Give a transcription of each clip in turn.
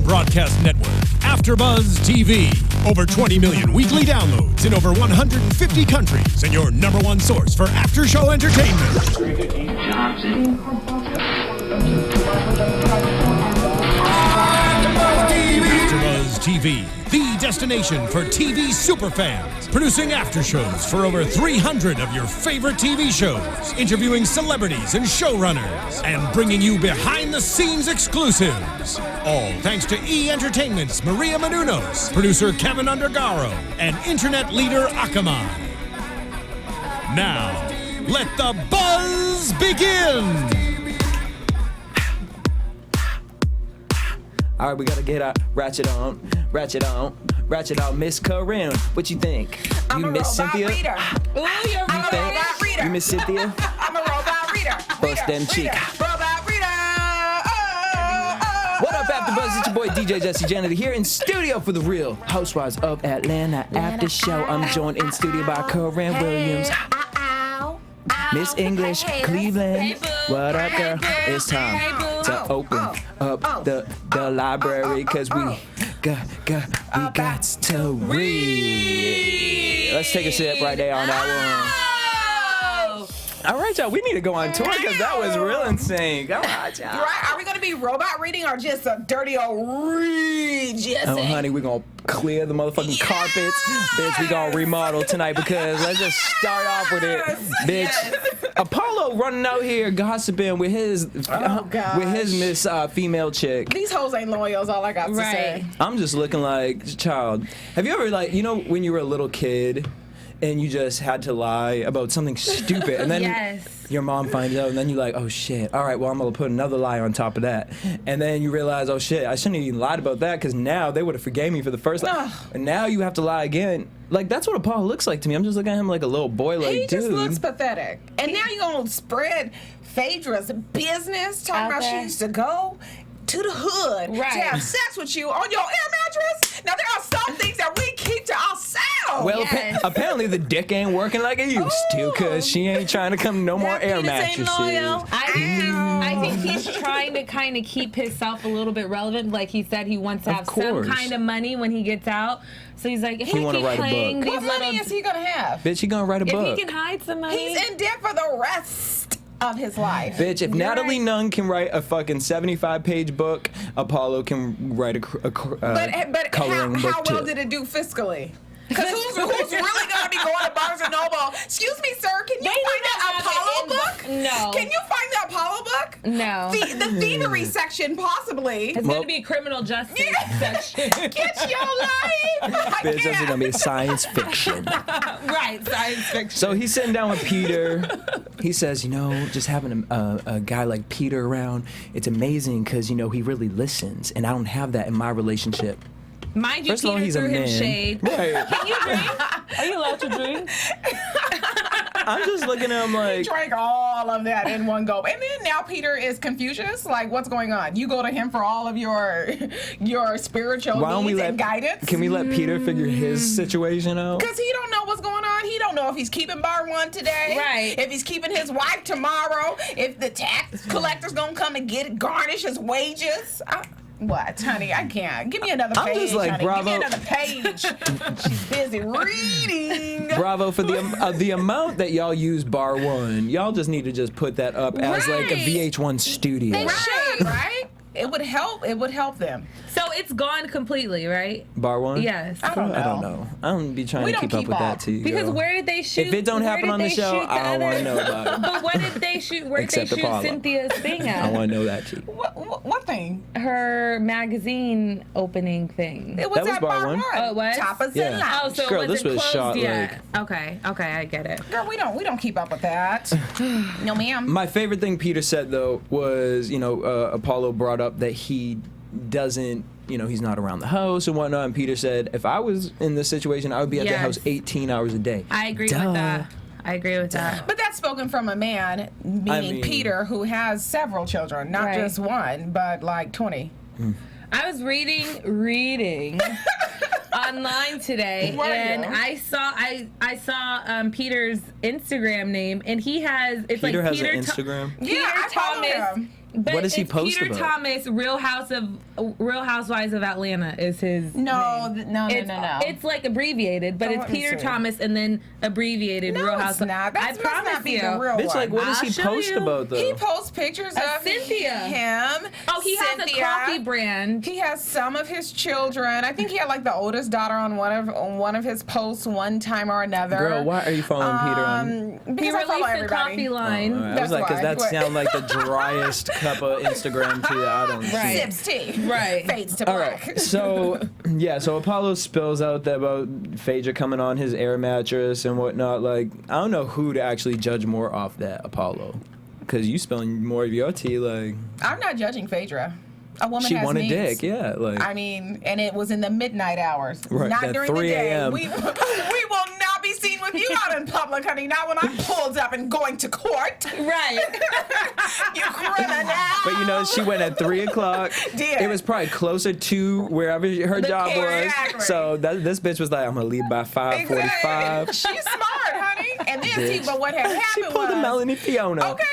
broadcast network, AFTERBUZZ TV. Over 20 million weekly downloads in over 150 countries, and your #1 source for after-show entertainment. AFTERBUZZ TV, the destination for TV superfans, producing after-shows for over 300 of your favorite TV shows, interviewing celebrities and showrunners, and bringing you behind-the-scenes exclusives. All thanks to E! Entertainment's Maria Menounos, producer Kevin Undergaro, and internet leader Akamai. Now, let the buzz begin! All right, we gotta get our ratchet on, Miss Corrinne. What you think? I'm You a miss robot Cynthia? reader. Ooh, you're a robot reader. You miss Cynthia? I'm a robot reader. Bust them cheek. Robot reader. What up, AfterBuzz? It's your boy DJ Jesse Janedy here in studio for the Real Housewives of Atlanta After Show. I'm joined in studio by Corrinne Williams, Miss English Cleveland. What up, girl? It's time to open up the library because we got to read. Let's take a sip right there on that one. All right, y'all. We need to go on tour because that was real insane. Come on, y'all. Right? Are we going to be robot reading or just a dirty old read, Jesse? Oh, honey, we're going to clear the motherfucking carpets. Bitch, we going to remodel tonight because let's just start off with it. Bitch, Apollo running out here gossiping with his Miss Female chick. These hoes ain't loyal is all I got to say. I'm just looking like, child, have you ever, like, you know when you were a little kid and you just had to lie about something stupid and then your mom finds out and then you're like, oh shit, all right, well I'm gonna put another lie on top of that, and then you realize, oh shit, I shouldn't have even lied about that because now they would have forgave me for the first lie, and now you have to lie again. Like, that's what Apollo looks like to me. I'm just looking at him like a little boy, like, he dude. He just looks pathetic. And now you're gonna spread Phaedra's business, talking about she used to go to the hood to have sex with you on your air mattress. Now there are some things that we keep to ourselves. Well, apparently the dick ain't working like it used to because she ain't trying to come no more air mattresses. I think he's trying to kind of keep himself a little bit relevant. Like he said, he wants to have some kind of money when he gets out. So he's like, if he want to write a book. What money is he gonna have? Bitch, he gonna write a book. If he can hide some money. He's in debt for the rest of his life. Bitch, if Natalie Nunn can write a fucking 75-page book, Apollo can write a coloring book how well did it do fiscally? Because who's really going to be going to Barnes & Noble? Excuse me, sir, can you find that Apollo book? No. Can you find the Apollo book? No. The thievery section, possibly. It's going to be criminal justice section. Get your life. Bitch, that's going to be science fiction. Right, science fiction. So he's sitting down with Peter. He says, you know, just having a guy like Peter around, it's amazing because, you know, he really listens. And I don't have that in my relationship. Mind you, First of all, Peter he's a threw him man. shade. Right. Can you drink? Are you allowed to drink? I'm just looking at him like... He drank all of that in one go. And then now Peter is Confucius. Like, what's going on? You go to him for all of your spiritual needs and guidance? Can we let Peter figure his situation out? Because he don't know what's going on. He don't know if he's keeping bar one today. Right. If he's keeping his wife tomorrow. If the tax collector's going to come and garnish his wages. What, honey? I can't. Give me another page. I'm just like, honey. bravo. Give me another page. She's busy reading. Bravo for the amount that y'all use Bar One. Y'all just need to just put that up as like a VH1 studio. Right? It would help. It would help them. So it's gone completely, right? Bar One? Yes. I don't know. I don't be trying to keep up with that too. Because where did they shoot? If it don't happen on the show, I don't want to know about it. But what did they shoot? Where did they shoot Cynthia's thing at? I want to know that too. What thing? Her magazine opening thing. It was that was Bar One. Oh, it was? Top of the line. Oh, so Girl, it this wasn't was closed shot yet. Okay, I get it. Girl, we don't keep up with that. No, ma'am. My favorite thing Peter said though was, you know, Apollo brought up that he doesn't, you know, he's not around the house and whatnot, and Peter said, if I was in this situation, I would be at the house 18 hours a day. I agree with that. I agree with that. But that's spoken from a man, meaning Peter, who has several children, not just one, but like 20. I was reading online today, and I saw Peter's Instagram name, and he has Peter has an Instagram. Yeah, I follow him. But what does he post Peter about? Thomas, Real Housewives of Atlanta is his No. It's like abbreviated, but it's Peter Thomas and then abbreviated No, Real it's Housewives. not. That's I promise not be you. the real Bitch, one. like, what does I'll he show post you. about, though? He posts pictures of Cynthia. him. Oh, he has a coffee brand. He has some of his children. I think he had like the oldest daughter on one of his posts one time or another. Girl, why are you following Peter on? Because He I follow released a everybody. coffee line. All right. I was That's like, because why. that sounds like the driest cup of Instagram tea I don't see. Right. Sips tea. Right. Fades to All black. right, so so Apollo spills out that about Phaedra coming on his air mattress and whatnot. Like, I don't know who to actually judge more off that, Apollo, because you spilling more of your tea. Like, I'm not judging Phaedra. A woman she has wanted needs. dick, yeah. Like, I mean, and it was in the midnight hours, Right, not at during 3 the day. a.m.. We will not be seen with you out in public, honey. Not when I'm pulled up and going to court. Right. You criminal. but you know, she went at 3 o'clock. Did. It was probably closer to wherever her job was. exactly. So this bitch was like, I'm gonna leave by 5:45. She's smart, honey. And then see, Bitch. but what had happened She pulled a was, Melanie Fiona. okay,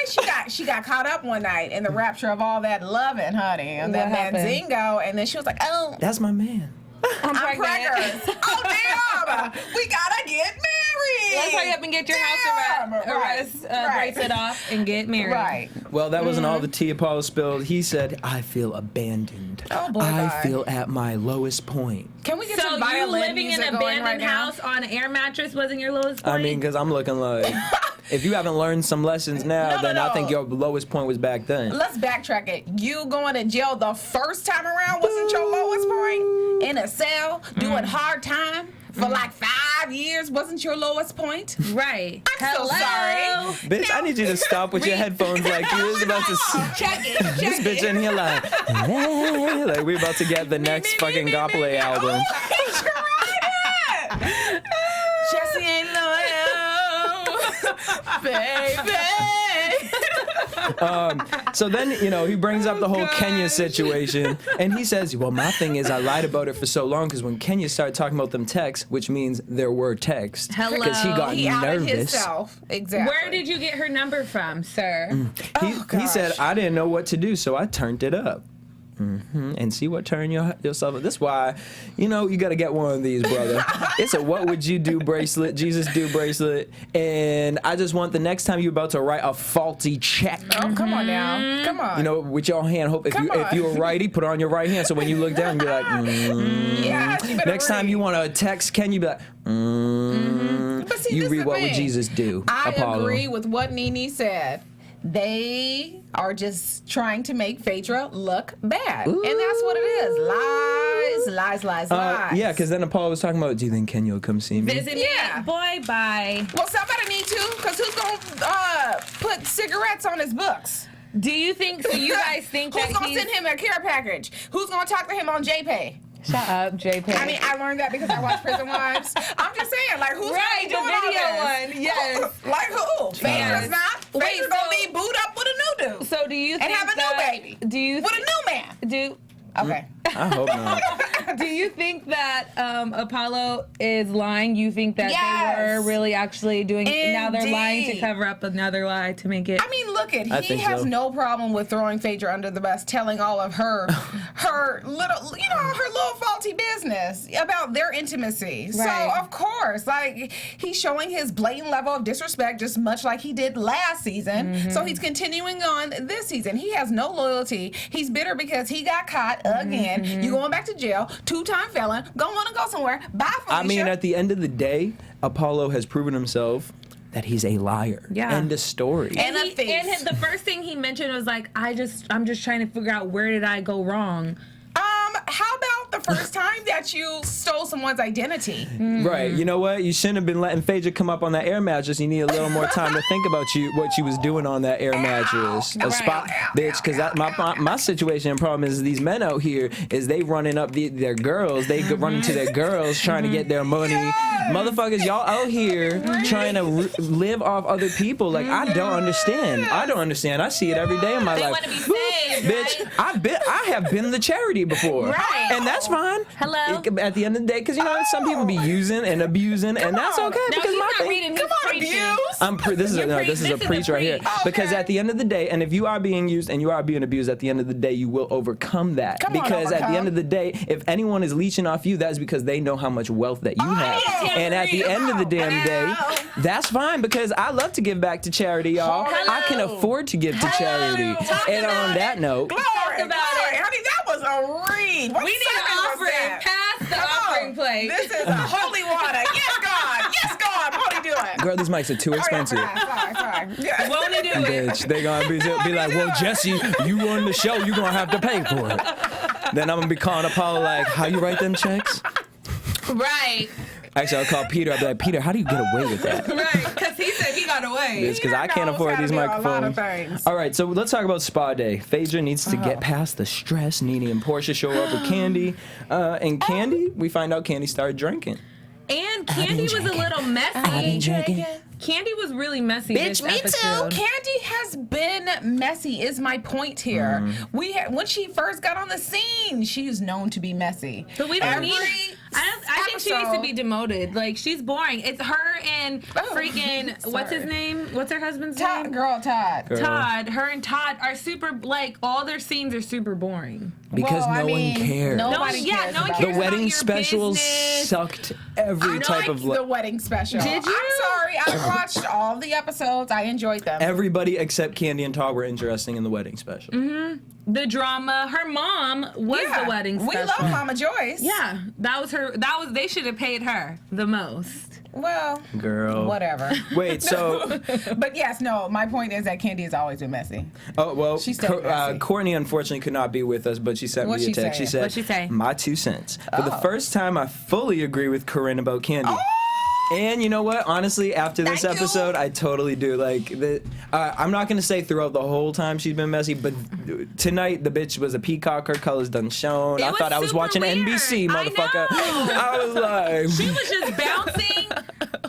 she got caught up one night in the rapture of all that loving, honey, and that What happened? Manzingo, and then she was like, oh, That's my man. I'm pregnant. pregnant. Oh damn, we gotta get married. Let's hurry up and get your Damn. house arrest Right. bracelet off and get married. Right. Well, that wasn't all the tea Apollo spilled. He said, I feel abandoned. Oh, boy, I bye. feel at my lowest point. Can we get So some you violin living in music an going abandoned right now? house on an air mattress wasn't your lowest point? I mean, because I'm looking like, if you haven't learned some lessons now, No, then no, I think no. your lowest point was back then. Let's backtrack it. You going to jail the first time around wasn't your lowest point? In a cell, doing hard time for like 5 years wasn't your lowest point? Right. I'm so sorry. Bitch, I need you to stop with your headphones like you was about to Check it. this Check bitch it. in here like, hey, like we about to get the next fucking Goplay album. Jesse ain't loyal, baby. So then, you know, he brings up the whole Kenya situation, and he says, well, my thing is I lied about it for so long because when Kenya started talking about them texts, which means there were texts, Hello. because he got He outed nervous. himself. Exactly. Where did you get her number from, sir? He said, I didn't know what to do, so I turned it up. And see what turn yourself up. That's why, you know, you got to get one of these, brother. It's a what would you do bracelet, Jesus do bracelet. And I just want the next time you're about to write a faulty check, Oh, come on now. Come on. you know, with your hand, hope if Come on. you're a righty, put it on your right hand. So when you look down, you're like, Yeah, you better next time read. you want to text, can you be like, But see, you this read the what would thing. Jesus do, I Apollo. agree with what Nene said. They are just trying to make Phaedra look bad. And that's what it is. Lies. Yeah, because then Apollo was talking about, do you think Kenya will come see me? Visit me. Yeah. Boy, bye. Well, somebody need to, because who's going to put cigarettes on his books? Do you think, so you guys think Who's that going to send him a care package? Who's going to talk to him on JPay? Shut up, JP. I mean, I learned that because I watch Prison Wives. I'm just saying, like, who's Right, gonna be the doing video all this? one, yes. Like who? Phaedra's not. Wait, Phaedra's so- gonna be booed up with a new dude. So do you and think have a that, new baby. Do you With a new man. do Okay. I hope not. do you think that Apollo is lying? You think that Yes. they were really actually doing now they're lying to Indeed. cover up another lie to make it I mean, look at I he think has so. no problem with throwing Phaedra under the bus, telling all of her little, you know, her little faulty business about their intimacy. Right. So of course, like he's showing his blatant level of disrespect, just much like he did last season. So he's continuing on this season. He has no loyalty. He's bitter because he got caught again. You going back to jail, 2-time felon. Don't want to go somewhere. Bye, Felicia. I mean, at the end of the day, Apollo has proven himself that he's a liar. Yeah. End of story. And a thief. the first thing he mentioned was like, I'm just trying to figure out where did I go wrong. How about the first time that you stole someone's identity? Right. You know what? You shouldn't have been letting Phaedra come up on that air mattress. You need a little more time to think about what you was doing on that air mattress. A spot, bitch. Because my situation and problem is these men out here is they running up their girls. They run into their girls trying to get their money. Motherfuckers, y'all out here trying to live off other people. Like I don't understand. I see it every day in my They life. want to be saved. Bitch, I have been the charity before. Right. And that's fine. Hello? At the end of the day, because you know some people be using and abusing, and that's okay. Now because he's my not thing, reading his preaching. this is a preach right here. Because at the end of the day, and if you are being used and you are being abused, at the end of the day, you will overcome that. Because at the end of the day, if anyone is leeching off you, that's because they know how much wealth that you have. And at the end of the damn day, that's fine because I love to give back to charity, y'all. I can afford to give to charity. And on that note, glory, honey, that was a read. We need an offering. Pass the offering plate. This is a holy water. Yes, God. Yes, God. Won't he do it? girl, these mics are too expensive. Sorry. Won't he do it? Bitch, they gonna be like, well, Jesse, you on the show, you gonna have to pay for it. Then I'm gonna be calling Apollo like, how you write them checks? Right. Actually, I'll call Peter. I'll be like, Peter, how do you get away with that? Right, because he said he got away. It's because I can't afford these microphones. All right, so let's talk about spa day. Phaedra needs to get past the stress. Nene and Porsha show up with Kandi. And Kandi, we find out Kandi started drinking. And Kandi was a little messy. Kandi was really messy. Bitch, this me episode. too. Kandi has been messy, is my point here. When she first got on the scene, she was known to be messy. But we don't need. I think she needs to be demoted. Like, she's boring. It's her and freaking what's his name? What's her husband's name? Todd. Todd. Her and Todd are super, like, all their scenes are super boring. Because no one cares. Nobody cares. No one about cares The wedding about your specials business. sucked every type of. the wedding special. Did you? I'm sorry. I watched all the episodes. I enjoyed them. Everybody except Kandi and Todd were interesting in the wedding special. The drama. Her mom was the wedding special. We love Mama Joyce. Yeah, that was her. They should have paid her the most. Well, Girl. whatever. Wait, so. But yes, no, my point is that Kandi has always been messy. Oh, well, She's still messy. Courtney unfortunately could not be with us, but she sent What'd me a she text. say? She said, What'd she say? my 2 cents. For the first time, I fully agree with Corrinne about Kandi. And you know what? Honestly, after this Thank you. episode, I totally do. Like, I'm not going to say throughout the whole time she's been messy, but tonight the bitch was a peacock. Her colors done shown. It I was thought I was super watching weird. NBC, motherfucker. I I was like. She was just bouncing.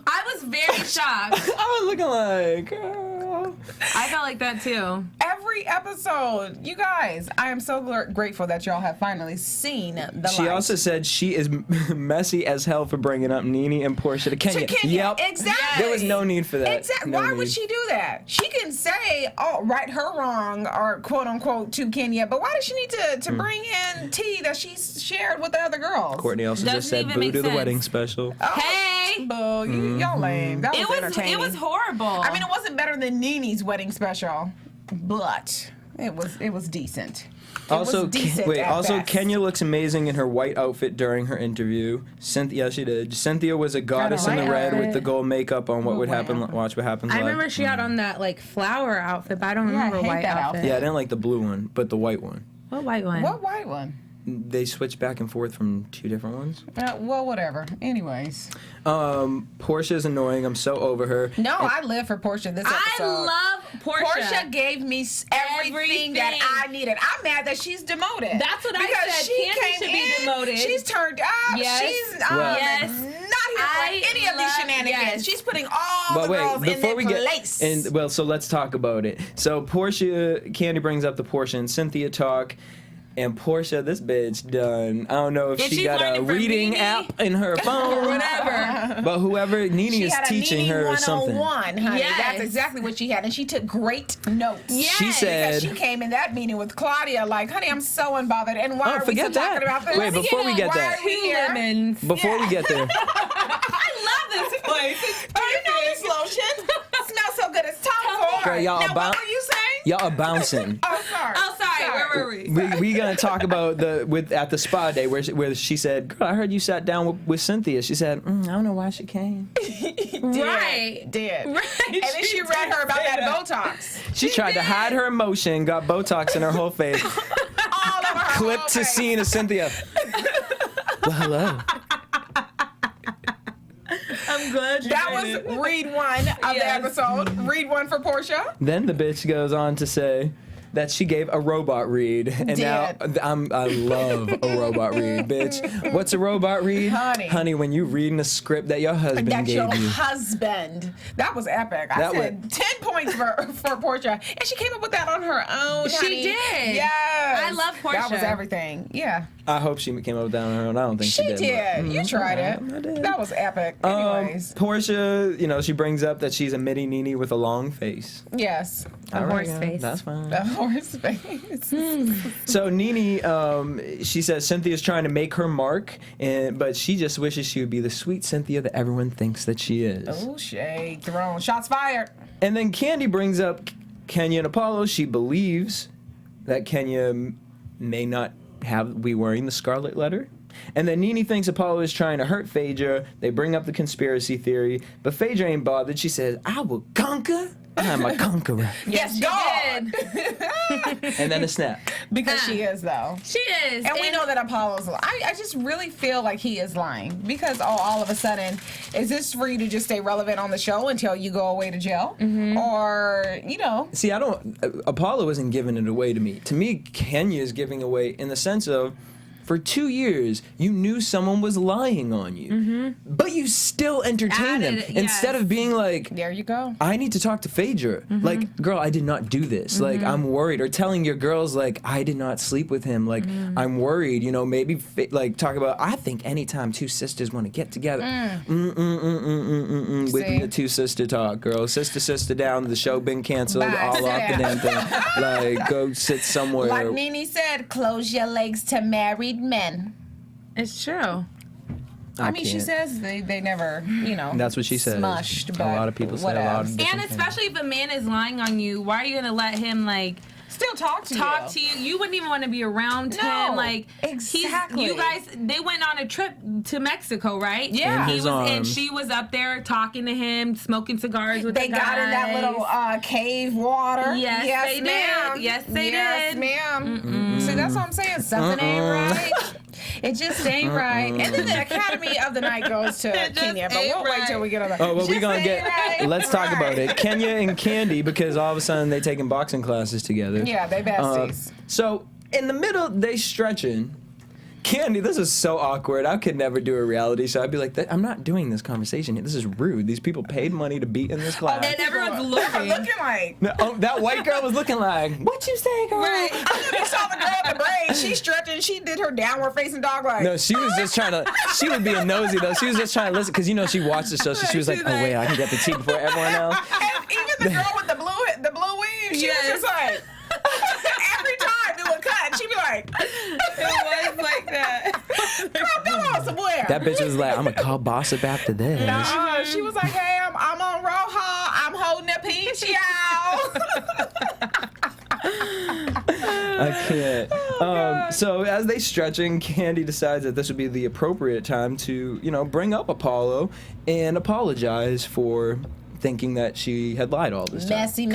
I was very shocked. I was looking like. Girl. I felt like that too. Every episode, you guys, I am so grateful that y'all have finally seen the She light. also said she is messy as hell for bringing up Nene and Porsha to Kenya. Yep. Exactly. There was no need for that. Exactly. No Why need. would she do that? She can say, right her wrong, or quote unquote to Kenya, but why does she need to bring in tea that she's shared with the other girls? Courtney also just Doesn't said even boo make to the sense. wedding special. Hey, Boo, y'all lame. That was entertaining. it was horrible. I mean, it wasn't better than Nene's wedding special, but it was decent. Also, best. Kenya looks amazing in her white outfit during her interview. Cynthia, she did. Cynthia was a goddess in the white red outfit. with the gold makeup on. What would white happen? outfit. Watch what happens. I live. remember she had on that like flower outfit, but I don't Yeah, I remember hate white that outfit. Yeah, I didn't like the blue one, but the white one. What white one? What white one? They switched back and forth from 2 different ones. Well, whatever. Anyways. Porsha's annoying. I'm so over her. No, I live for Porsha this episode. I love Porsha. Porsha gave me everything that I needed. I'm mad that she's demoted. That's what I because said. she Kandi came should be in, demoted. She's turned up. Yes. She's Yes. not here for any of these shenanigans. yes. She's putting all the girls in their place. So let's talk about it. So Kandi brings up the Porsha and Cynthia talk. And Porsha, this bitch done. I don't know if she got a reading Nene? app in her phone or whatever. But whoever Nene is teaching her or something. 101, honey. Yes. That's exactly what she had, and she took great notes. Yes. She said. Because she came in that meeting with Claudia like, honey, I'm so unbothered. And why are we forget still talking that. about this? Wait, before we get Why that. are we here? Lemons. Before we get there. I love this place. Do you know this lotion? It smells so good. It's Tom Ford. Girl, y'all now, about- what were you saying? Y'all are bouncing. Oh, sorry. Oh, sorry. Where were we? We gonna talk about at the spa day where she said, "Girl, I heard you sat down with Cynthia." She said, "I don't know why she came." Right. Did. Right. And then she read her about that Botox. She tried to hide her emotion, got Botox in her whole face. All over her Clip whole to face. scene of Cynthia. Well, hello. I'm glad you That made was it. read one of the Yes. episode. Read one for Porsha. Then the bitch goes on to say, that she gave a robot read. And now I love a robot read, bitch. What's a robot read? Honey, when you reading a script that your husband gave you. That's your husband. That was epic. I said 10 points for Porsha. And she came up with that on her own. She did. Yes. I love Porsha. That was everything. Yeah. I hope she came up with that on her own. I don't think she did. She did. You tried it. I did. That was epic. Anyways. Porsha, she brings up that she's a mini Nene with a long face. Yes. A horse face. That's fine. A horse face. So Nene, she says Cynthia's trying to make her mark, but she just wishes she would be the sweet Cynthia that everyone thinks that she is. Oh, shade thrown. Shots fired. And then Kandi brings up Kenya and Apollo. She believes that Kenya may not be wearing the scarlet letter. And then Nene thinks Apollo is trying to hurt Phaedra. They bring up the conspiracy theory, but Phaedra ain't bothered. She says, I will conquer. I'm a conqueror. Yes, God. And then a snap. Because she is, though. She is. And we know that Apollo's lying. I just really feel like he is lying. Because all of a sudden, is this for you to just stay relevant on the show until you go away to jail? Mm-hmm. Or, See, Apollo isn't giving it away to me. To me, Kenya is giving away in the sense of, for 2 years, you knew someone was lying on you, but you still entertained them. Instead of being like, there you go. I need to talk to Phaedra. Like, girl, I did not do this. Like, I'm worried. Or telling your girls, like, I did not sleep with him. Like, I'm worried. Maybe, talk about, I think anytime two sisters want to get together, with the two sister talk, girl. Sister down, the show been canceled, all off the damn thing. Like, go sit somewhere. Like Nene said, close your legs to married men. It's true. I mean, she says they never, That's what she says. Smushed, a lot of people say a lot of different And especially if a man is lying on you, why are you going to let him, still talk to you? You wouldn't even want to be around him. Exactly. You guys, they went on a trip to Mexico, right? Yeah. And she was up there talking to him, smoking cigars with the guys. They got in that little cave water. Yes, they ma'am. did. Yes, they did. Yes, ma'am. See, that's what I'm saying. Something ain't right. It just ain't right. And then the Academy of the Night goes to Kenya, but we'll wait till we get on the. Oh, well, we're gonna get. Right. Let's talk about it. Kenya and Kandi, because all of a sudden they taking boxing classes together. Yeah, they besties. So in the middle, they stretching. Kandi, this is so awkward. I could never do a reality show. I'd be like, I'm not doing this conversation. This is rude. These people paid money to be in this class. And everyone's looking like. That white girl was looking like, what you say, girl? Right. You saw the girl with the braids. She stretching. She did her downward facing dog like. No, she was just trying to. She was being nosy though. She was just trying to listen because she watched the show, so she was like, oh wait, I can get the tea before everyone else. And even the girl with the blue weave, she was just like. Every time it would cut, she'd be like, it was like that. Girl, come on somewhere. That bitch was like, I'm gonna call boss up after this. No, she was like, hey, I'm on Roja. I'm holding a peach, y'all. I can't. So as they stretching, Kandi decides that this would be the appropriate time to, bring up Apollo and apologize for thinking that she had lied all this time. Messy.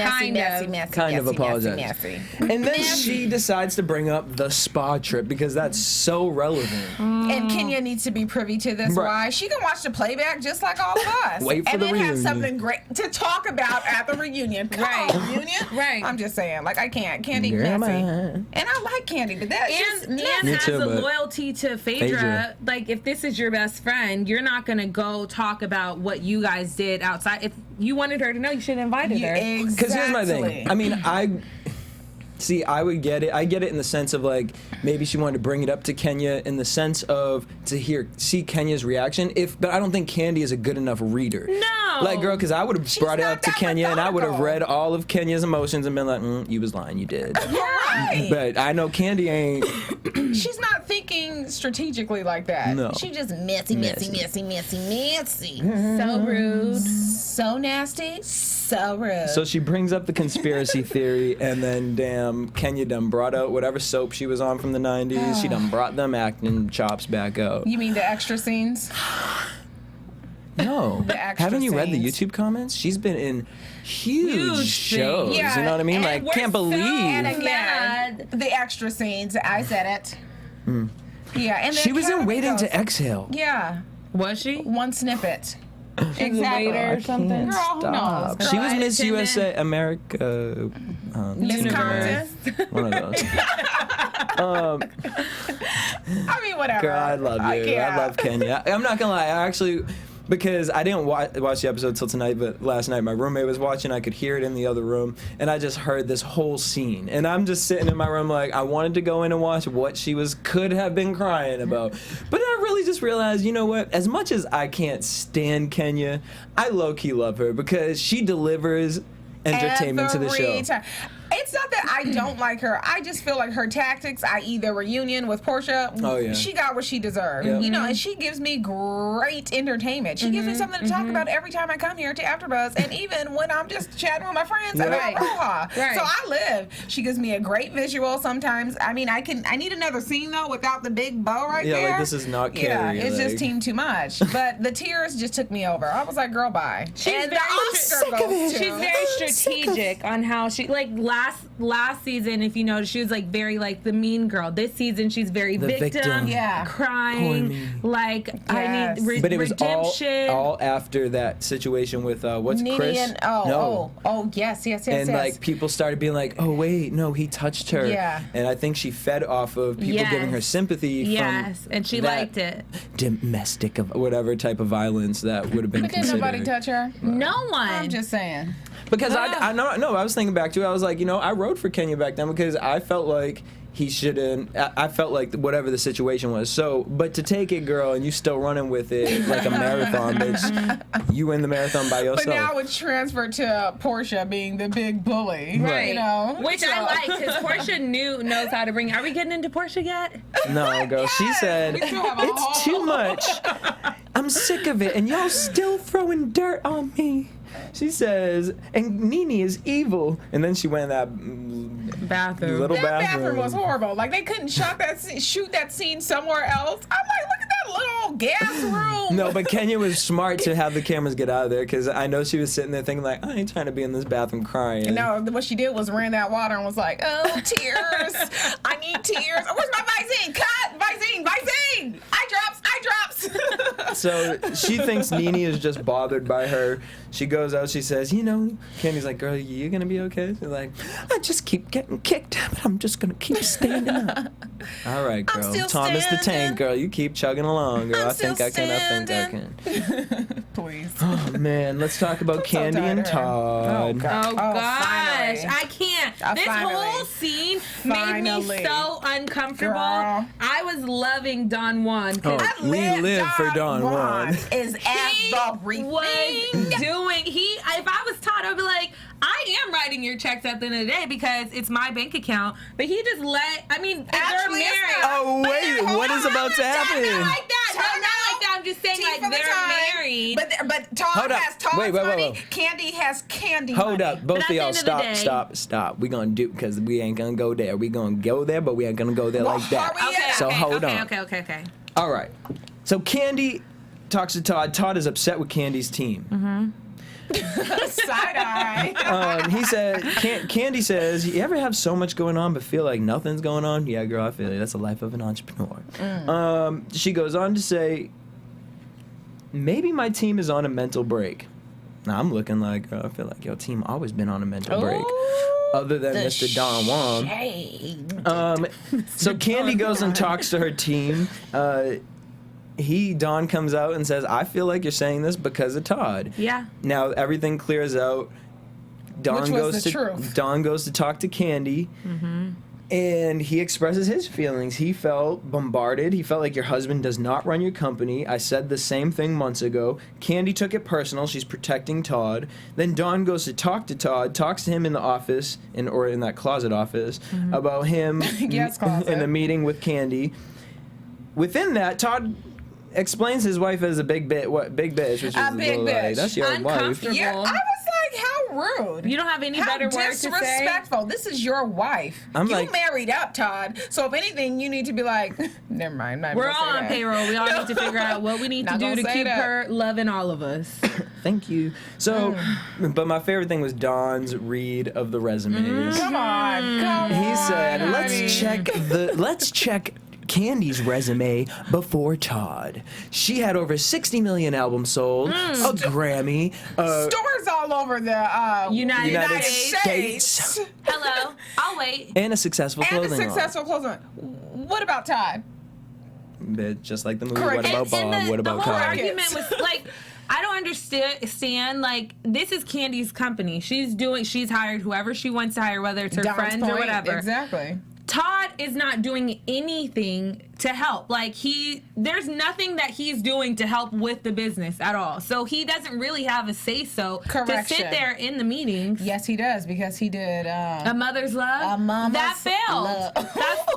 Kind of apologize. And then she decides to bring up the spa trip because that's so relevant. And Kenya needs to be privy to this. Right. Why? She can watch the playback just like all of us. Wait for and the then reunion. Have something great to talk about at the reunion. Right. Reunion? Right. I'm just saying. I can't. Kandi messy. And I like Kandi, but that's just Nan has a loyalty to Phaedra. If this is your best friend, you're not going to go talk about what you guys did outside. If you wanted her to know, you should have invited her. Exactly. Because here's my thing. I mean, I would get it. I get it in the sense of maybe she wanted to bring it up to Kenya in the sense of to see Kenya's reaction. But I don't think Kandi is a good enough reader. No. Girl, because I would have brought it up to Kenya and I would have read all of Kenya's emotions and been like, you was lying, you did. Right. But I know Kandi ain't. She's not thinking strategically like that. No. She just messy. So rude. So nasty. So rude. So she brings up the conspiracy theory, and then damn, Kenya done brought out whatever soap she was on from the 90s. She done brought them acting chops back out. You mean the extra scenes? No. Haven't you read the scenes. YouTube comments? She's been in huge shows. Yeah, you know what I mean? and Can't believe. And again, the extra scenes. I said it. Yeah, and she was in Waiting to Exhale. Yeah. Was she? One snippet. Exactly. Or something. Girl, who knows? Girl, She was Miss USA America. Miss Compton. One of those. I mean, whatever. Girl, I love you. I love Kenya. I'm not gonna lie. I actually, because I didn't watch the episode till tonight, but last night my roommate was watching. I could hear it in the other room, and I just heard this whole scene. And I'm just sitting in my room like, I wanted to go in and watch what she could have been crying about. But I really just realized, you know what? As much as I can't stand Kenya, I low-key love her because she delivers entertainment to the show. It's not that I don't like her. I just feel like her tactics, i.e. the reunion with Porsha, she got what she deserved. Yep. You know, and she gives me great entertainment. She gives me something to talk about every time I come here to AfterBuzz, and even when I'm just chatting with my friends about Roja. So I live. She gives me a great visual sometimes. I mean, I need another scene, though, without the big bow right there. Yeah, like this is not Carrie. Yeah, it's just team too much. But the tears just took me over. I was like, girl, bye. She's very strategic on how she, like, last season, if you notice, she was like very like the mean girl. This season, she's very victim. Crying, like I need but it was redemption. all after that situation with what's Nene Chris? And, yes. And like people started being like, oh wait, no, he touched her. Yeah. And I think she fed off of people giving her sympathy. And she liked it. Domestic of whatever type of violence that would have been But considered. didn't nobody touch her? No one. I'm just saying. Because I was thinking back to it. I was like, you know, I rode for Kenya back then because I felt like he shouldn't. I felt like whatever the situation was. So, but to take it, girl, and you still running with it like a marathon, bitch. You win the marathon by yourself. But now it's transferred to Porsha being the big bully, right? You know, which I like because Porsha knows how to bring. Are we getting into Porsha yet? No, girl. She said it's too much. I'm sick of it, and y'all still throwing dirt on me. She says, and Nene is evil. And then she went in that bathroom. That bathroom was horrible. Like, they couldn't shoot that scene somewhere else. I'm like, look at that little gas room. No, but Kenya was smart to have the cameras get out of there because I know she was sitting there thinking, like, I ain't trying to be in this bathroom crying. No, what she did was ran that water and was like, oh, tears. I need tears. Where's my Visine? Cut! Visine! Eye drops! So she thinks Nene is just bothered by her. She goes out, she says, you know, Candy's like, girl, you gonna be okay? She's like, I just keep getting kicked, but I'm just gonna keep standing up. All right, girl. Thomas the Tank, girl, you keep chugging along, girl. I think I can. Please. Oh, man, let's talk about Kandi and Todd. Oh, gosh. Finally. I can't. This whole scene made me so uncomfortable. Girl. I was loving Don Juan. We live for Don Juan. Is everything. If I was Todd, I'd be like, I am writing your checks at the end of the day because it's my bank account. But he just they're married. Oh, wait, what is about to happen? Not like that. Not like that. I'm just saying, like, they're married. But Todd has Todd's money. Kandi has Kandi Hold money. up. Both of y'all, stop. We're going to do, because we ain't going to go there. We're going to go there, but we ain't going to go there like that. So hold on. Okay. All right. So Kandi talks to Todd. Todd is upset with Candy's team. Mm-hmm. Side eye. He said, Kandi says, you ever have so much going on but feel like nothing's going on? Yeah, girl, I feel it. That's the life of an entrepreneur. She goes on to say, maybe my team is on a mental break. Now I'm looking like, girl, I feel like your team always been on a mental break. Other than Mr. Don Juan. So Kandi goes and talks to her team. Don comes out and says, I feel like you're saying this because of Todd. Yeah. Now everything clears out. Don goes to talk to Kandi. Mm-hmm. And he expresses his feelings. He felt bombarded. He felt like your husband does not run your company. I said the same thing months ago. Kandi took it personal. She's protecting Todd. Then Don goes to talk to Todd, talks to him in the office, or in that closet office, about him in the meeting with Kandi. Within that, Todd explains his wife as a big bitch, which is a big bitch. Like, that's your wife. Yeah, I was like, how rude. You don't have any better words to say? Disrespectful. This is your wife. You married up, Todd. So if anything, you need to be like, never mind. We're all on payroll. We all need to figure out what we need to do to keep her loving all of us. Thank you. So, but my favorite thing was Don's read of the resumes. Come on. He said, let's check Kandi's resume before Todd. She had over 60 million albums sold, a Grammy, stores all over the United States. Hello, I'll wait. And a successful clothing line. What about Todd? Bitch, just like the movie. Correct. What about Bob? What about the whole Todd? argument was like, I don't understand. Like, this is Kandi's company. She's hired whoever she wants to hire, whether it's her friends or whatever. Exactly. Todd is not doing anything to help. Like, there's nothing that he's doing to help with the business at all. So he doesn't really have a say-so to sit there in the meetings. Yes, he does, because he did A Mother's Love. That failed.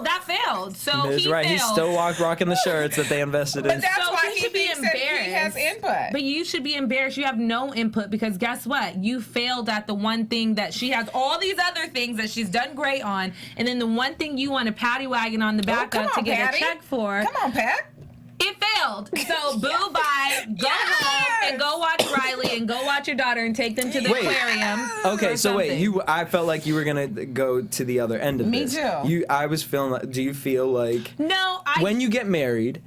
That failed. So That's right. failed. He's still rocking the shirts that they invested in. But that's So why he he should be thinks that he has input. But you should be embarrassed. You have no input, because guess what? You failed at the one thing that she has all these other things that she's done great on, and then the one thing you want a paddy wagon on the back of to get a check for. Come on, Pat. It failed. So boo bye. Go home and go watch Riley and go watch your daughter and take them to the aquarium. Okay, or so wait, something. I felt like you were gonna go to the other end of this. Me too. I was feeling like, do you feel like when you get married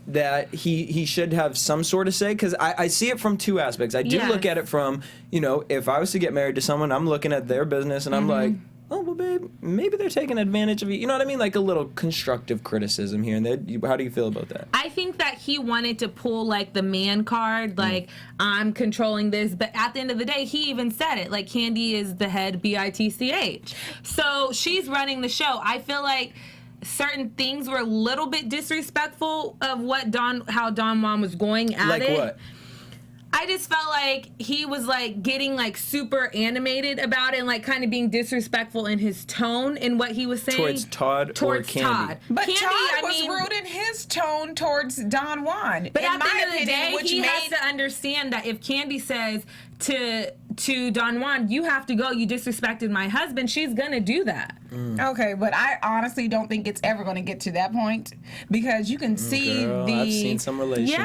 that he should have some sort of say? Because I see it from two aspects. I do look at it from, if I was to get married to someone, I'm looking at their business and I'm like, oh, well, babe, maybe they're taking advantage of you. You know what I mean? Like a little constructive criticism here and there. How do you feel about that? I think that he wanted to pull, like, the man card, like, I'm controlling this. But at the end of the day, he even said it. Like, Kandi is the head, bitch. So she's running the show. I feel like certain things were a little bit disrespectful of how Don Juan was going at it. Like what? I just felt like he was like getting like super animated about it and like kind of being disrespectful in his tone in what he was saying. Towards Todd or Kandi? Todd. But Kandi, Todd was rude in his tone towards Don Juan. But in at the end of the day, he made... has to understand that if Kandi says to Don Juan, you have to go, you disrespected my husband, she's gonna do that. Okay, but I honestly don't think it's ever gonna get to that point, because you can see Girl, I've seen some relationships.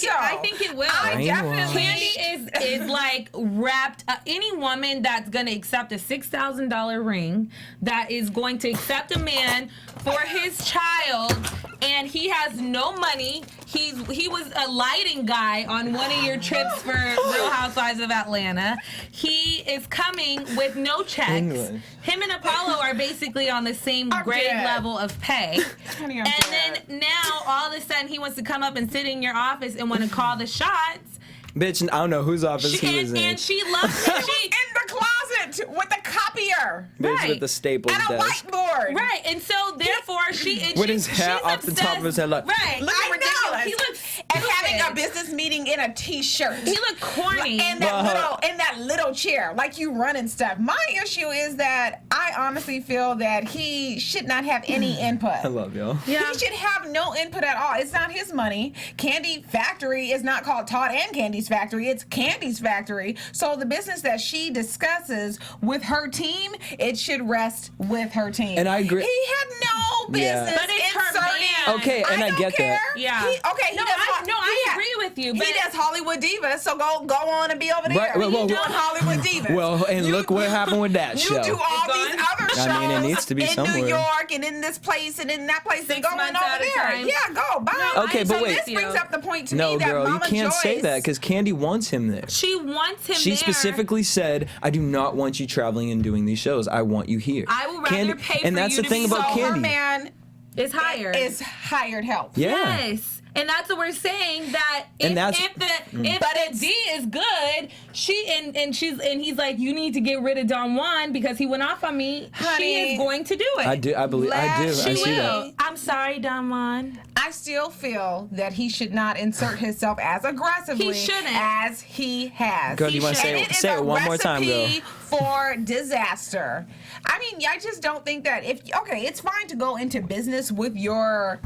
Yeah, I think it will. I definitely. Kandi is like wrapped. Any woman that's gonna accept a $6,000 ring, that is going to accept a man for his child, and he has no money. He was a lighting guy on one of your trips for Real Housewives of Atlanta. He is coming with no checks. England. Him and Apollo are basically on the same grade level of pay. Honey, and then now all of a sudden he wants to come up and sit in your office and want to call the shots. Bitch, I don't know whose office he was in. And she loves it. In the closet with a copier. Bitch with the staples And a desk. whiteboard. Right, and so therefore with his hat off the top of his head, like, right, Looking ridiculous. He looks and having a stupid. business meeting in a t-shirt. He looked corny. In that little chair, like you running stuff. My issue is that I honestly feel that he should not have any input. I love y'all. Yeah. He should have no input at all. It's not his money. Kandi Factory is not called Todd and Kandi's Factory. It's Kandi's Factory. So the business that she discusses with her team, it should rest with her team. And I agree. He had no business But it's her inserting. man. Okay, and I don't get care. that. Yeah. I agree with you. But He does Hollywood Divas, so go on and be over there. Right, well, He's doing Hollywood Divas. Well, and look what happened with that you show. do all these other shows I mean, it needs to be in somewhere. New York and in this place and in that place 6 and going months over at a there. time. Yeah, go. Bye. Okay, so but wait. this brings up the point to No, me that girl, you Mama can't say Joyce, that because Kandi wants him there. she wants him She there. specifically said, I do not want you traveling and doing these shows. I want you here. I will rather pay and for that's you the to thing be about so her Kandi. man It's hired. is hired help. Yeah. Yes. And that's what we're saying, that And that's- if the D is good, he's like, you need to get rid of Don Juan because he went off on me. She Honey, is going to do it. I do. I believe. I do. She I see will. that. I'm sorry, Don Juan. I still feel that he should not insert himself as aggressively He shouldn't. as he has. Girl, you want to And say it one more time, girl? recipe for disaster. I mean, I just don't think that it's fine to go into business with your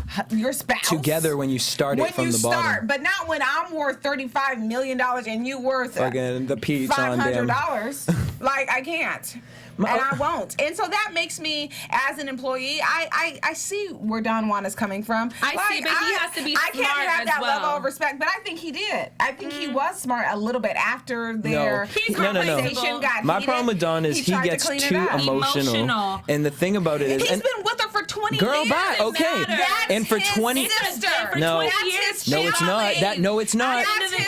spouse Together when you start it from the bottom. but not when I'm worth $35 million and you worth Fucking the Pete's on $500. them. Like, I can't. and I won't. And so that makes me, as an employee, I see where Don Juan is coming from. I see, but he has to be smart. I can't have that level of respect, but I think he did. I think he was smart a little bit after their conversation got heated. My problem with Don is he gets too emotional. And the thing about it is, he's been with her for 20 years. Girl, bye. Okay. And for 20 sister. No, it's not. No, it's not.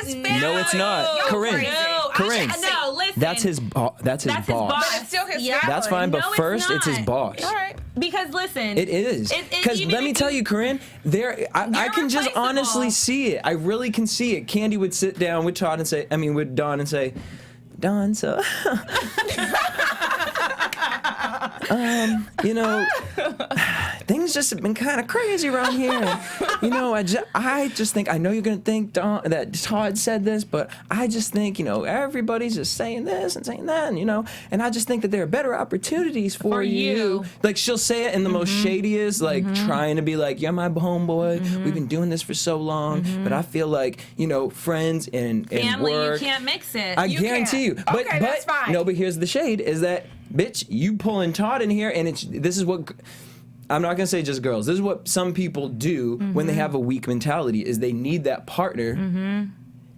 No, it's not. Corrinne. No, listen. That's his boss. But it's still his family. That's fine, but first it's his boss. All right. Because listen, it is. Because let me tell you, Corrinne, I can just honestly see it. I really can see it. Kandi would sit down with Todd and say, with Don and say, Don, so, things just have been kind of crazy around here. And, I just think, I know you're going to think that Todd said this, but I just think, everybody's just saying this and saying that, and I just think that there are better opportunities for you. Like, she'll say it in the most shadiest, trying to be like, you're my homeboy. We've been doing this for so long, but I feel like, friends and family, work. you can't mix it. I guarantee you. But, that's fine. No, but here's the shade, is that, bitch, you pulling Todd in here, and this is what... I'm not gonna say just girls. This is what some people do when they have a weak mentality. Is they need that partner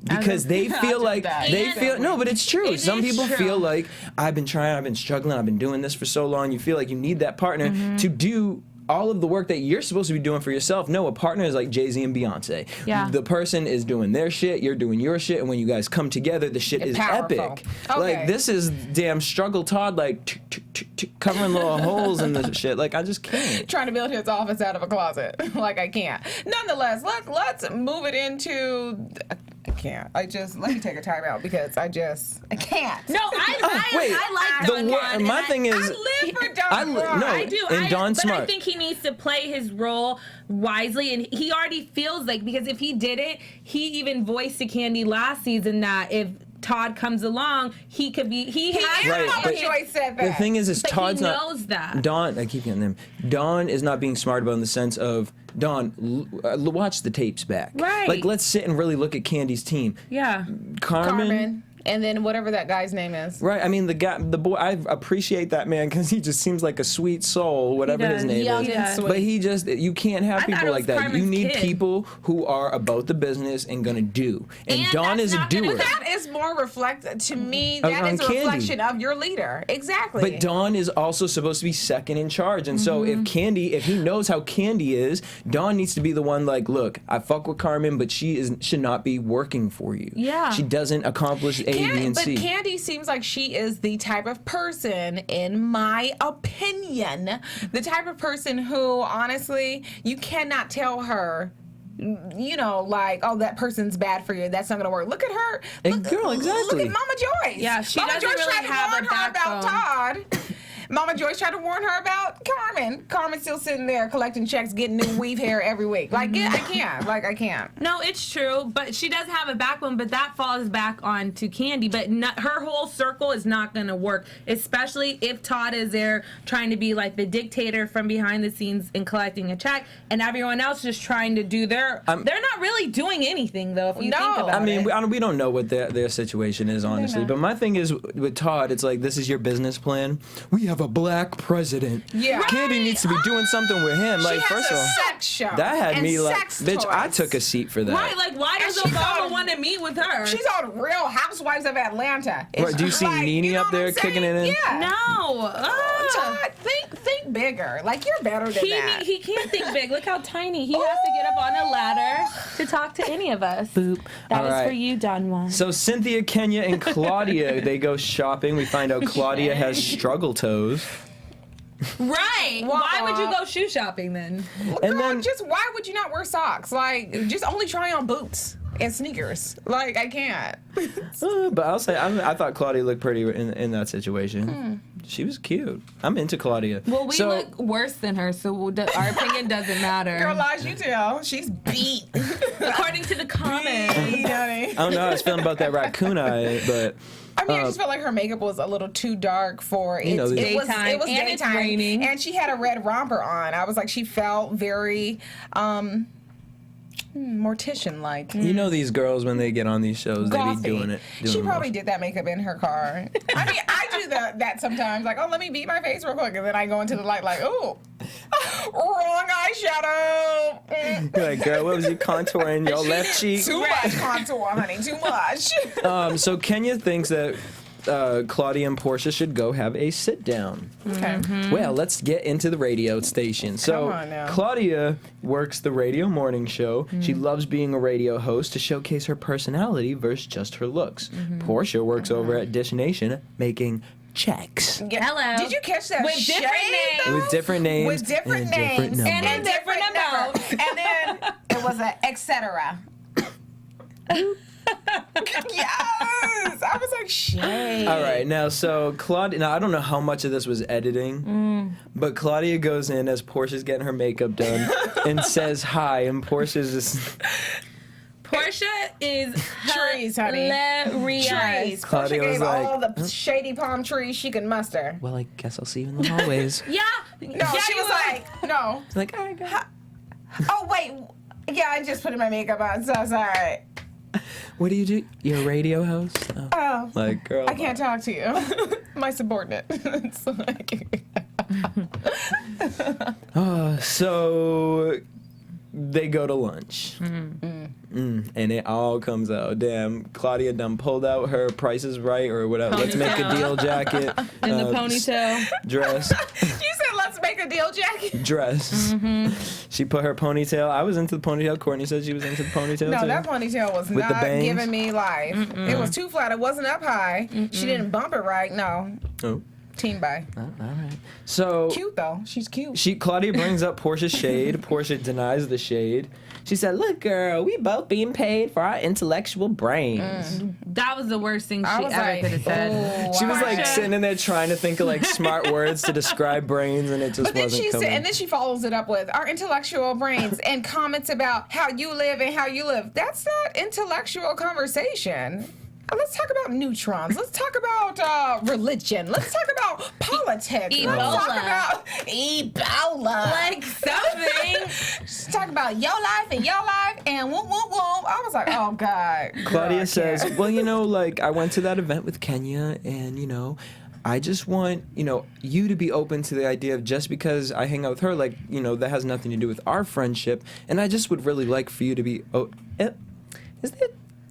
because they feel like no, but it's true. Some people feel like I've been trying, I've been struggling, I've been doing this for so long. You feel like you need that partner to do all of the work that you're supposed to be doing for yourself. No, a partner is like Jay-Z and Beyonce. Yeah. The person is doing their shit, you're doing your shit, and when you guys come together, the shit is powerful. Epic. Okay. Like, this is damn struggle Todd, like, covering little holes in the shit. Like, I just can't. Trying to build his office out of a closet. Like, I can't. Nonetheless, let's move it into... I can't. Let me take a time out because I can't. No, I like Don Juan. My thing is... I live for Don Juan. No, I do. And Don's smart. But I think he needs to play his role wisely, and he already feels like, because if he did it, he even voiced to Kandi last season that if Todd comes along, he could be. He has Mama Joy said that. The thing is Todd's not. He knows that. Don, I keep getting them. Don is not being smart about it in the sense of, Don, watch the tapes back. Right. Like, let's sit and really look at Kandi's team. Yeah. Carmen. And then whatever that guy's name is. Right. I mean, the boy, I appreciate that man because he just seems like a sweet soul, whatever his name is. And sweet. But you can't have people like that. Carmen's you need kid. people who are about the business and gonna do. And Don is a doer. That is more to me, that is a reflection of your leader. Exactly. But Don is also supposed to be second in charge. And so if he knows how Kandi is, Don needs to be the one like, look, I fuck with Carmen, but should not be working for you. Yeah. She doesn't accomplish A, B, and C. But Kandi seems like she is the type of person, in my opinion, the type of person who, honestly, you cannot tell her, like, oh, that person's bad for you. That's not gonna work. Look at her. Girl, exactly. Look at Mama Joyce. Yeah, she Mama doesn't Joyce really tried to have warn a her about backbone. Todd. Mama Joyce tried to warn her about Carmen. Carmen's still sitting there collecting checks, getting new weave hair every week. Like, I can't. No, it's true, but she does have a backbone, but that falls back on to Kandi. But her whole circle is not going to work, especially if Todd is there trying to be like the dictator from behind the scenes and collecting a check, and everyone else just trying to do their... they're not really doing anything, though, if you think about it. We don't know what their situation is, honestly. But my thing is, with Todd, it's like, this is your business plan. We have a black president. Yeah. Kandi needs to be doing something with him. Like, first of all, sex show. That had me like, bitch, toys. I took a seat for that. Right, like, why does Obama want to meet with her? She's on Real Housewives of Atlanta. Do you see Nene up there kicking it in? Yeah. No. Todd, think bigger. Like, you're better than that. He can't think big. Look how tiny. He has to get up on a ladder to talk to any of us. Boop. That is for you, Don Juan. So Cynthia, Kenya, and Claudia, they go shopping. We find out Claudia has struggle toes. Right. Why would you go shoe shopping then? And then just why would you not wear socks? Like, just only try on boots and sneakers. Like, I can't. But I'll say, I thought Claudia looked pretty in that situation. She was cute. I'm into Claudia. Well, we look worse than her, so our opinion doesn't matter. Girl, lies you tell. She's beat. According to the comments. I don't know how I was feeling about that raccoon eye, but... I mean, I just felt like her makeup was a little too dark for it. It was daytime, and it's raining. And she had a red romper on. I was like, she felt very mortician-like. You know these girls when they get on these shows, they be doing it. She probably did that makeup in her car. I mean, I do that sometimes. Like, oh, let me beat my face real quick, and then I go into the light like, oh, wrong eyeshadow. You're like, girl, what was you contouring your left cheek? Too much contour, honey. Too much. So Kenya thinks that Claudia and Porsha should go have a sit down. Okay. Well, let's get into the radio station. So Come on now. Claudia works the radio morning show. She loves being a radio host to showcase her personality versus just her looks. Porsha works over at Dish Nation making checks. Hello. Did you catch that? With shade, different names. though? With different names. With different and names. different And numbers. a different amount. And then it was a etc. Yes, I was like, shade. All right, now so Claudia. Now I don't know how much of this was editing, but Claudia goes in as Portia's getting her makeup done and says hi, and Portia's just. Porsha is Trees, honey. hilarious. Trees. Claudia Porsha was gave like, all the shady palm trees she could muster. Well, I guess I'll see you in the hallways. Yeah. No, yeah, she you was were. like, no. It's like, all right, go. Oh, wait. Yeah, I just put my makeup on, so sorry. What do you do? You're a radio host? Oh. Oh, Like, girl. I can't talk to you. My subordinate. It's like... So they go to lunch. And it all comes out. Damn, Claudia done pulled out her Price is Right or whatever. Let's make a deal jacket. In the ponytail. Dress. You said let's make a deal, Jackie. Dress. She put her ponytail. I was into the ponytail. Courtney said she was into the ponytail No, too. that ponytail was With the not bangs? giving me life. It was too flat. It wasn't up high. She didn't bump it right. No. Oh, Teen by. all right. So Cute though. She's cute. Claudia brings up Portia's shade. Portia denies the shade. She said, "Look, girl, we both being paid for our intellectual brains." That was the worst thing I she was ever like, could have said. oh, She was like wow. sitting in there trying to think of like smart words to describe brains, and it just But then wasn't she coming. said, and then she follows it up with our intellectual brains and comments about how you live and how you live. That's not intellectual conversation. Let's talk about neutrons. Let's talk about religion. Let's talk about politics. Ebola. Let's talk about Ebola. Like something. Let's talk about your life and whoop, whoop, whoop. I was like, oh, God. Claudia Girl, I says, can't. well, like, I went to that event with Kenya, and, I just want, you to be open to the idea of just because I hang out with her, like, that has nothing to do with our friendship, and I just would really like for you to be,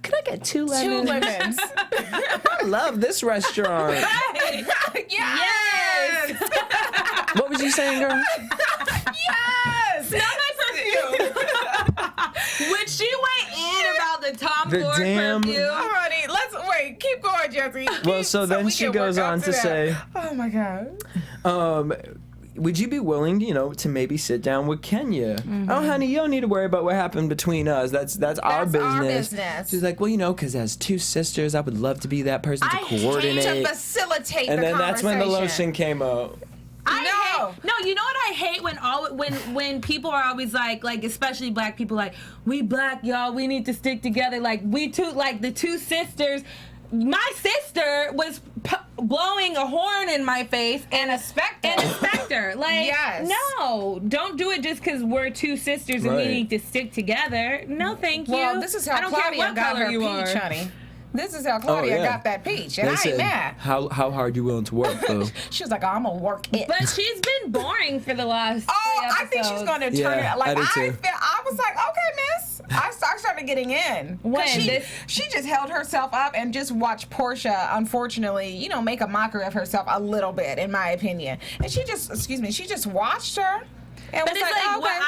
could I get 2 lemons? 2 lemons. I love this restaurant. Yes. What was you saying, girl? Yes. Smell my perfume. When she went in about the Tom The Ford damn- perfume. Honey, let's wait. Keep going, Jesse. Well, so then we she can goes work up on to that. say, "Oh my God." would you be willing, to maybe sit down with Kenya? Oh, honey, you don't need to worry about what happened between us. That's our That's business. our business. She's like, well, because as 2 sisters, I would love to be that person to coordinate. To facilitate And the then that's when the lotion conversation. came out. You know what I hate when people are always like especially black people, like, we black, y'all, we need to stick together, like we two, like the 2 sisters. My sister was blowing a horn in my face And a specter. Like, Yes. no, don't do it just because we're 2 sisters and we Right. need to stick together. No, thank you. Well, this is I how don't care Claudia what got color her you peach, are. honey. This is how Claudia yeah. got that peach, and They I said, ain't mad. how hard you willing to work, though? She was like, I'm gonna work it. But she's been boring for the last. Oh, 3 I think she's episodes. gonna turn Yeah, it. Like I do too. I was like, okay, miss. I started getting in. 'Cause When? she just held herself up and just watched Porsha, unfortunately, make a mockery of herself a little bit, in my opinion. And she just watched her. And But was it's like, oh, what okay.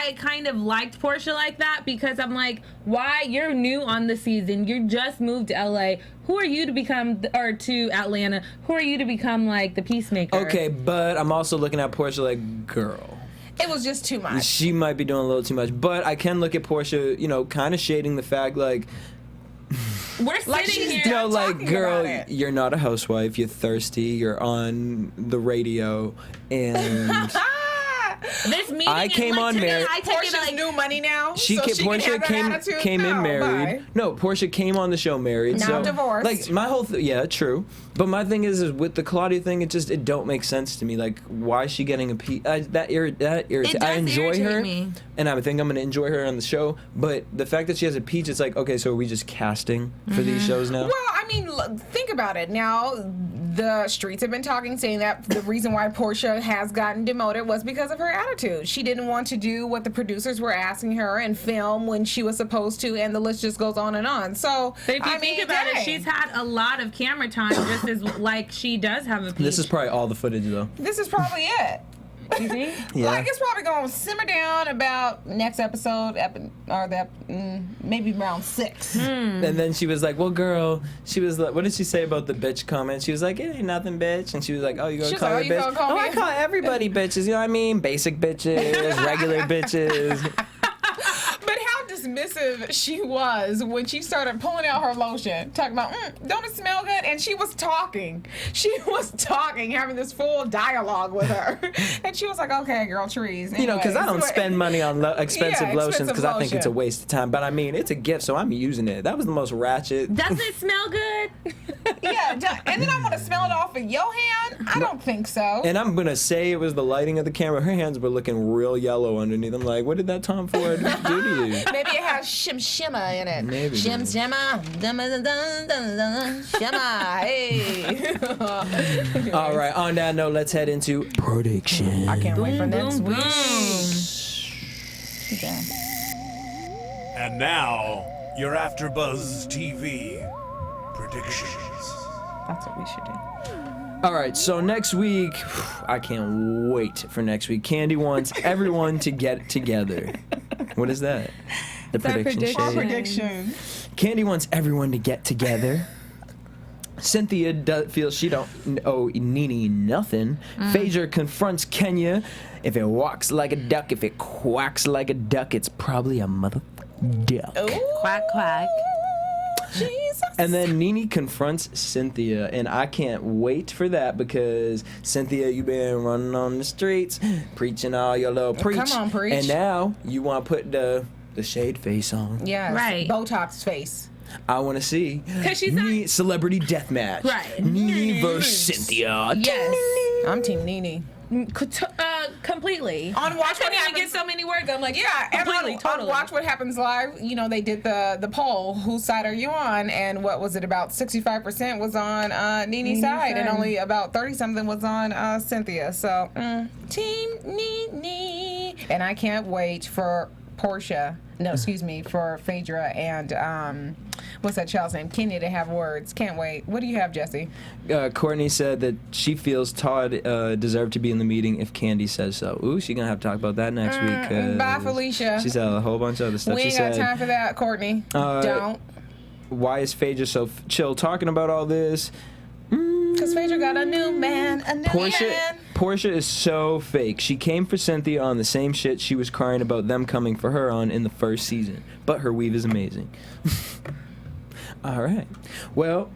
I kind of liked Porsha like that because I'm like, why? You're new on the season. You just moved to LA. Who are you to become, or to Atlanta? Who are you to become like the peacemaker? Okay, but I'm also looking at Portia like, girl. It was just too much. She might be doing a little too much. But I can look at Portia, kind of shading the fact, like, We're sitting Like she's here. done like, talking girl, about it. you're not a housewife. You're thirsty. You're on the radio. And This meeting I came is like, on married. I take it Portia's like new money now. Portia came in married. Bye. No, Porsha came on the show married. Now so, divorced. Like my whole yeah, true. But my thing is with the Claudia thing, it don't make sense to me. Like, why is she getting a piece? That irritates. I enjoy her, and I think I'm gonna enjoy her on the show. But the fact that she has a peach, it's like, okay, so are we just casting for these shows now? Well, I mean, think about it. Now, the streets have been talking, saying that the reason why Porsha has gotten demoted was because of her attitude. She didn't want to do what the producers were asking her and film when she was supposed to, and the list just goes on and on. So, but if you think about it, she's had a lot of camera time, just as like she does have a peach. This is probably all the footage, though. This is probably it. You think? Yeah. Like, it's probably going to simmer down about next episode, maybe around 6. And then she was like, well, girl, she was like, what did she say about the bitch comment? She was like, it ain't nothing, bitch. And she was like, oh, you gonna call me a bitch? Oh, I call everybody bitches. You know what I mean? Basic bitches, regular bitches. But how dismissive she was when she started pulling out her lotion, talking about, don't it smell good? And she was talking. Having this full dialogue with her. And she was like, okay, girl, trees. You know, because I don't spend money on expensive lotions because I think it's a lotion. waste of time. But I mean, it's a gift, so I'm using it. That was the most ratchet. Doesn't it smell good? Yeah, and then I'm going to smell it off of your hand? I don't think so. And I'm going to say it was the lighting of the camera. Her hands were looking real yellow underneath. I'm like, what did that Tom Ford do to you? Maybe it has shimmer in it. Maybe. Shimmer, shimmer, hey. All right, on that note, let's head into prediction. I can't wait for next week. Okay. And now, your AfterBuzz TV predictions. That's what we should do. All right, so next week, I can't wait for next week. Kandi wants everyone to get together. What is that? The prediction. Kandi wants everyone to get together. Cynthia feels she don't owe Nene nothing. Phaedra confronts Kenya. If it walks like a duck, if it quacks like a duck, it's probably a motherfucking duck. Ooh. Quack, quack. Jesus. And then Nene confronts Cynthia, and I can't wait for that because Cynthia, you been running on the streets, preaching all your little preach. Come on, preach. And now you want to put the shade face on. Yes. Right. Botox face. I want to see she's not- celebrity death match. Right. Nene versus Cynthia. Yes. I'm Team Nene. Completely. On Watch What I Happens. get so many words. I'm like, Yeah, completely, and totally. on Watch What Happens Live, you know, they did the poll, whose side are you on? And what was it, about 65% was on Nene's side, and only about 30-something was on Cynthia. So, Team Nene. And I can't wait for for Phaedra and, what's that child's name? Kenya to have words. Can't wait. What do you have, Jesse? Courtney said that she feels Todd deserved to be in the meeting if Kandi says so. Ooh, she's going to have to talk about that next week. Bye, Felicia. She said a whole bunch of other stuff. We ain't got time for that, Courtney. Don't. Why is Phaedra so chill talking about all this? Because Phaedra got a new man, man. Porsha is so fake. She came for Cynthia on the same shit she was crying about them coming for her on in the first season. But her weave is amazing. All right. Well,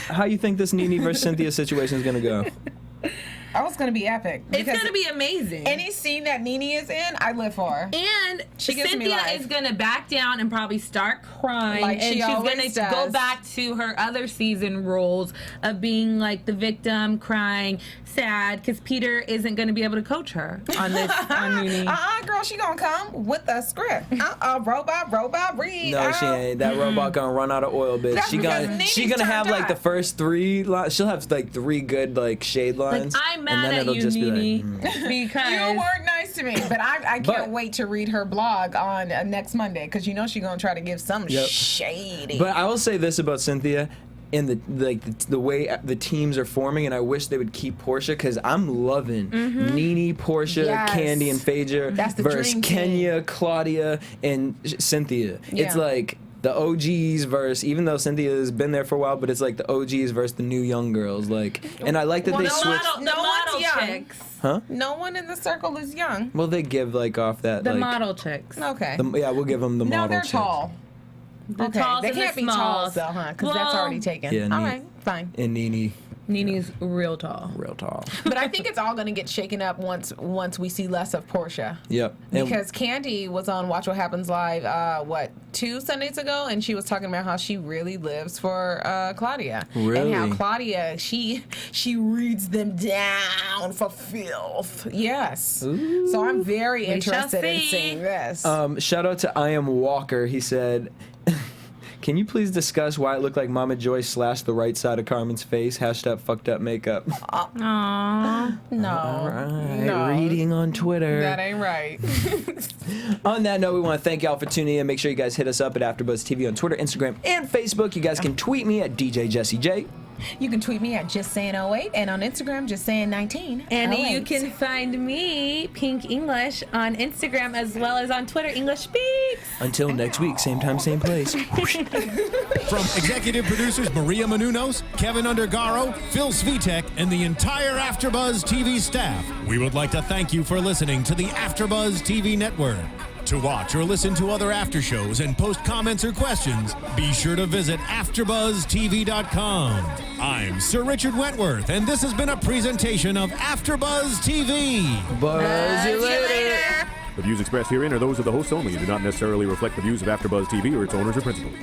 how you think this Nene versus Cynthia situation is going to go? Oh, it's going to be epic. It's going to be amazing. Any scene that Nene is in, I live for. And She gives me Cynthia life. is going to back down and probably start crying. Like and she she's always going to does. go back to her other season roles of being like the victim, crying, sad, because Peter isn't going to be able to coach her on this, on Nene. Girl, she going to come with a script. Robot, read. No, she ain't. That robot gonna run out of oil, bitch. That's because She gonna Nene's have turned like the up. first 3 lines. She'll have like 3 good like shade lines. Like, I'm and mad then at it'll you, just be Nene, like, because You weren't nice to me, but I can't wait to read her blog on next Monday because you know she's gonna try to give some shady. But I will say this about Cynthia, in the way the teams are forming, and I wish they would keep Porsha because I'm loving Nene, Porsha, Yes. Kandi, and Phaedra That's the versus dream team. Kenya, Claudia, and Cynthia. Yeah. It's like the OGs versus, even though Cynthia has been there for a while, but it's like the OGs versus the new young girls. Like, and I like that they switched. the No model one's young. chicks. Huh? No one in the circle is young. Well, they give like off that The like model chicks. Okay. yeah, we'll give them the model. No, they're chicks. tall. The Okay, talls they and can't the be tall smalls. though, huh? Because that's already taken. Yeah, All Nene. right, fine. And Nene. Nene's real tall. Real tall. But I think it's all going to get shaken up once we see less of Porsha. Yep. Because Kandi was on Watch What Happens Live, 2 Sundays ago, and she was talking about how she really lives for Claudia. Really? And how Claudia, she reads them down for filth. Yes. Ooh. So I'm very interested in seeing this. Shout out to I Am Walker. He said, can you please discuss why it looked like Mama Joy slashed the right side of Carmen's face? # fucked up makeup. Aww. No. All right. No. Reading on Twitter. That ain't right. On that note, we want to thank y'all for tuning in. Make sure you guys hit us up at AfterBuzz TV on Twitter, Instagram, and Facebook. You guys can tweet me at DJ Jesse J. You can tweet me at JustSaying08 and on Instagram, JustSaying19. And you can find me, Pink English, on Instagram as well as on Twitter, English Speaks. Until next week, same time, same place. From executive producers Maria Menounos, Kevin Undergaro, Phil Svitek, and the entire AfterBuzz TV staff, we would like to thank you for listening to the AfterBuzz TV network. To watch or listen to other after shows and post comments or questions, be sure to visit AfterBuzzTV.com. I'm Sir Richard Wentworth, and this has been a presentation of AfterBuzz TV. Buzz you later. The views expressed herein are those of the hosts only and do not necessarily reflect the views of AfterBuzz TV or its owners or principals.